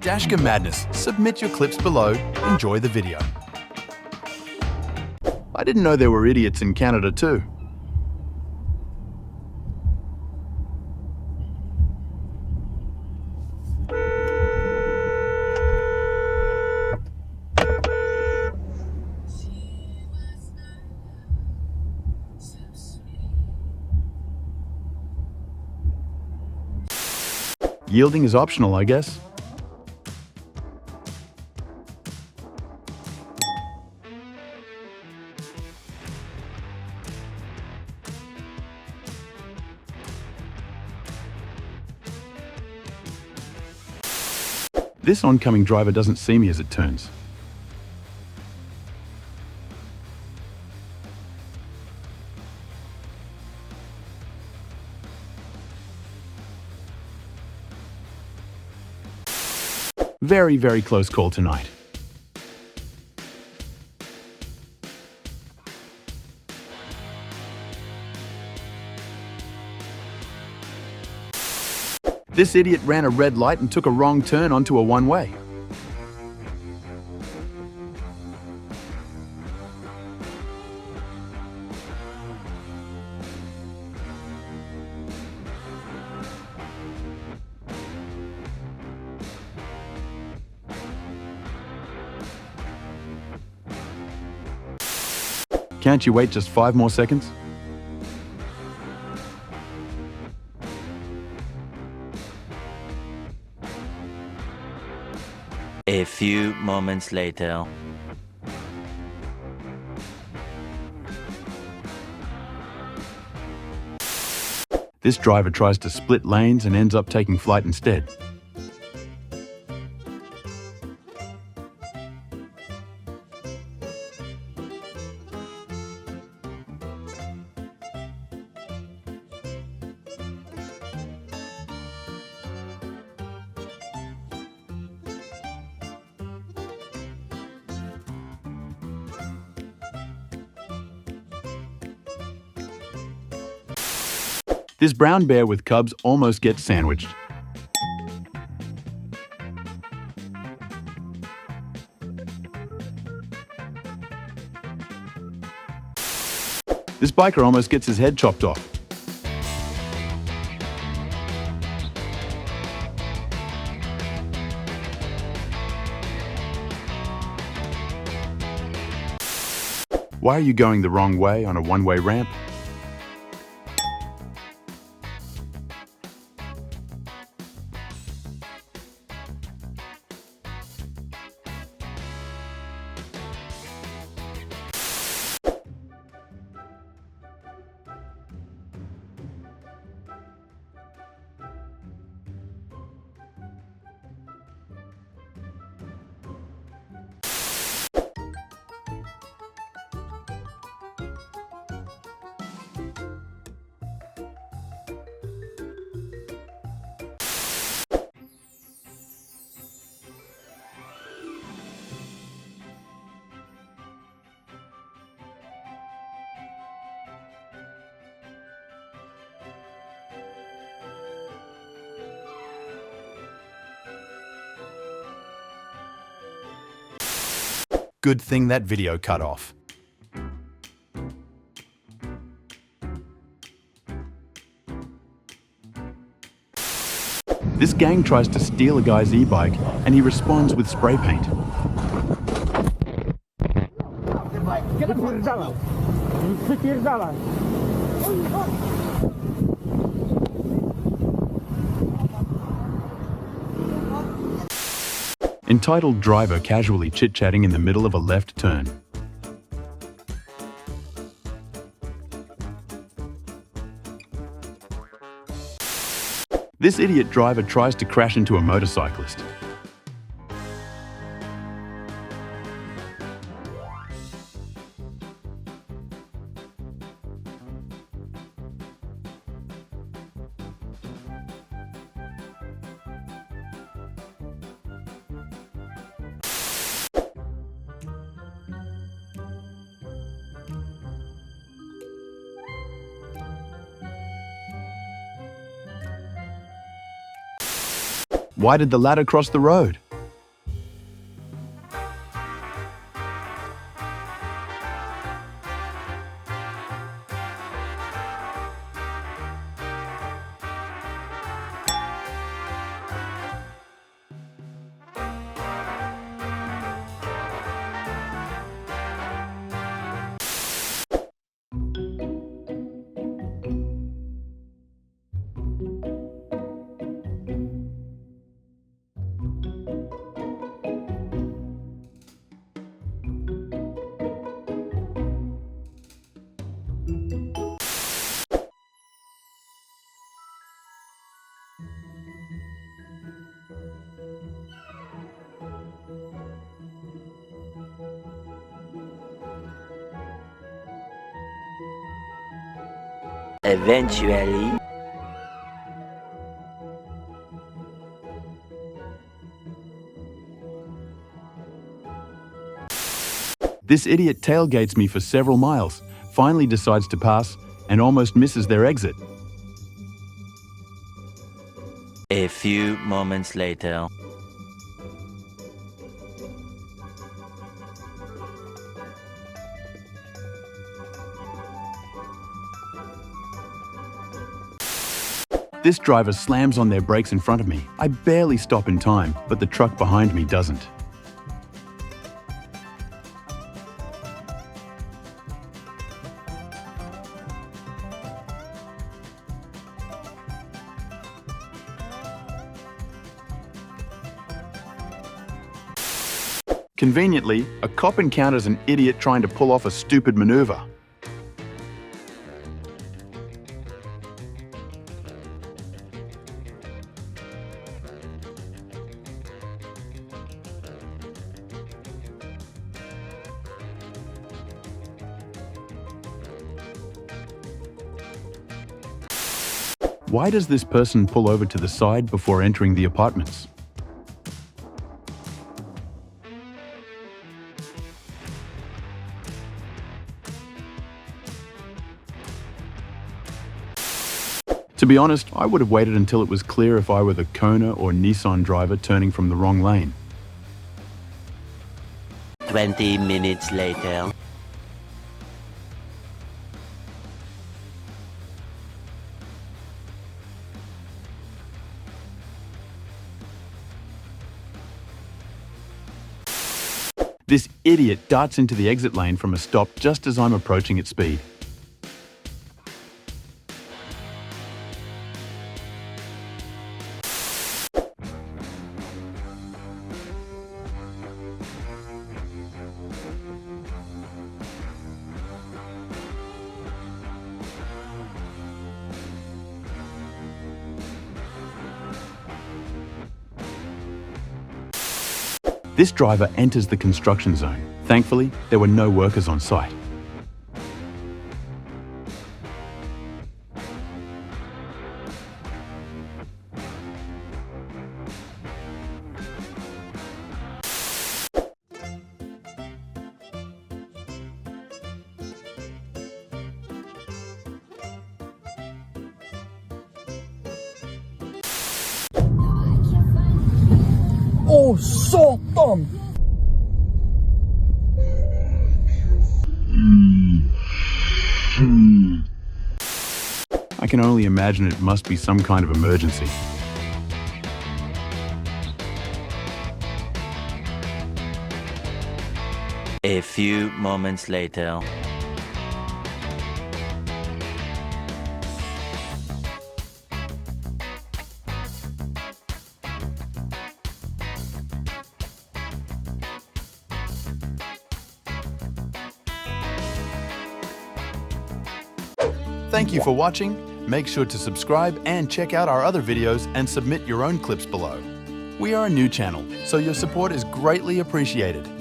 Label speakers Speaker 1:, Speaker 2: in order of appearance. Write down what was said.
Speaker 1: Dashcam Madness. Submit your clips below. Enjoy the video. I didn't know there were idiots in Canada too. Yielding is optional, I guess. This oncoming driver doesn't see me as it turns. Very, very close call tonight. This idiot ran a red light and took a wrong turn onto a one-way. Can't you wait just 5 more seconds?
Speaker 2: A few moments later.
Speaker 1: This driver tries to split lanes and ends up taking flight instead. This brown bear with cubs almost gets sandwiched. This biker almost gets his head chopped off. Why are you going the wrong way on a one-way ramp? Good thing that video cut off. This gang tries to steal a guy's e-bike and he responds with spray paint. Entitled driver casually chit-chatting in the middle of a left turn. This idiot driver tries to crash into a motorcyclist. Why did the ladder cross the road?
Speaker 2: Eventually,
Speaker 1: This idiot tailgates me for several miles, finally decides to pass, and almost misses their exit.
Speaker 2: a few moments later.
Speaker 1: This driver slams on their brakes in front of me. I barely stop in time, but the truck behind me doesn't. Conveniently, a cop encounters an idiot trying to pull off a stupid maneuver. Why does this person pull over to the side before entering the apartments? To be honest, I would have waited until it was clear if I were the Kona or Nissan driver turning from the wrong lane.
Speaker 2: 20 minutes later.
Speaker 1: This idiot darts into the exit lane from a stop just as I'm approaching at speed. This driver enters the construction zone. Thankfully, there were no workers on site.
Speaker 3: Åh, satan!
Speaker 1: I can only imagine it must be some kind of emergency.
Speaker 2: A few moments later.
Speaker 1: Thank you for watching. Make sure to subscribe and check out our other videos and submit your own clips below. We are a new channel, so your support is greatly appreciated.